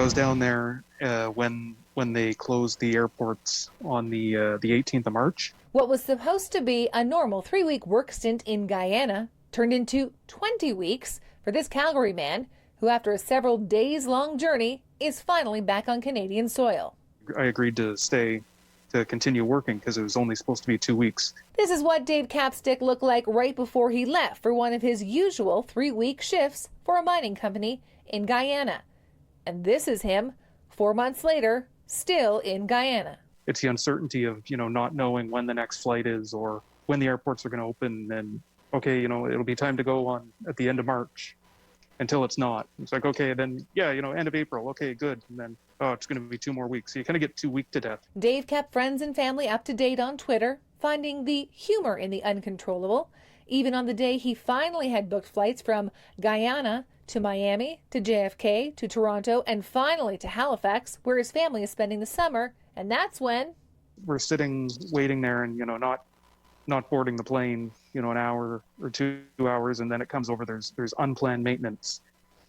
I was down there when they closed the airports on the 18th of March. What was supposed to be a normal 3-week work stint in Guyana turned into 20 weeks for this Calgary man who, after a several days-long journey, is finally back on Canadian soil. I agreed to stay to continue working because it was only supposed to be 2 weeks. This is what Dave Capstick looked like right before he left for one of his usual 3-week shifts for a mining company in Guyana. And this is him 4 months later, still in Guyana. It's the uncertainty of, not knowing when the next flight is or when the airports are going to open. And okay, it'll be time to go on at the end of March until it's not. It's like, okay, then, end of April. Okay, good. And then, oh, it's going to be 2 more weeks. So you kind of get 2 weeks to death. Dave kept friends and family up to date on Twitter, finding the humor in the uncontrollable. Even on the day he finally had booked flights from Guyana to Miami, to JFK, to Toronto, and finally to Halifax, where his family is spending the summer. And that's when we're sitting, waiting there and, not boarding the plane, an hour or 2 hours. And then it comes over, there's unplanned maintenance.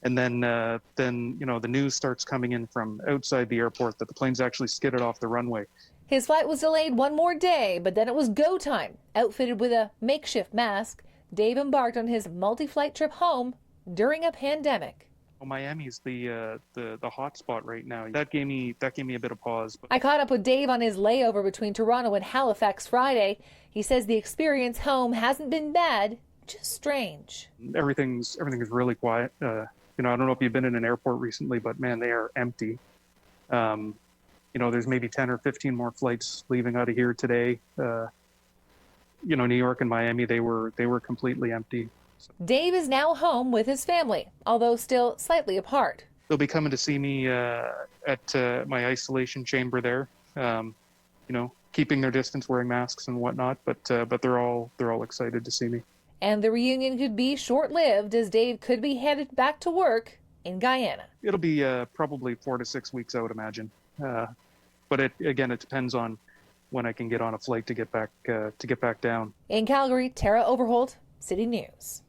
And then the news starts coming in from outside the airport that the plane's actually skidded off the runway. His flight was delayed one more day, but then it was go time. Outfitted with a makeshift mask, Dave embarked on his multi-flight trip home during a pandemic. Miami's the hot spot right now. That gave me a bit of pause. I caught up with Dave on his layover between Toronto and Halifax Friday. He says the experience home hasn't been bad, just strange. Everything's really quiet. I don't know if you've been in an airport recently, but man, they are empty. There's maybe 10 or 15 more flights leaving out of here today. New York and Miami, they were completely empty. Dave is now home with his family, although still slightly apart. They'll be coming to see me at my isolation chamber there. Keeping their distance, wearing masks and whatnot. But they're all excited to see me. And the reunion could be short-lived, as Dave could be headed back to work in Guyana. It'll be probably 4 to 6 weeks, I would imagine. But it depends on when I can get on a flight to get back down. In Calgary, Tara Overholt, City News.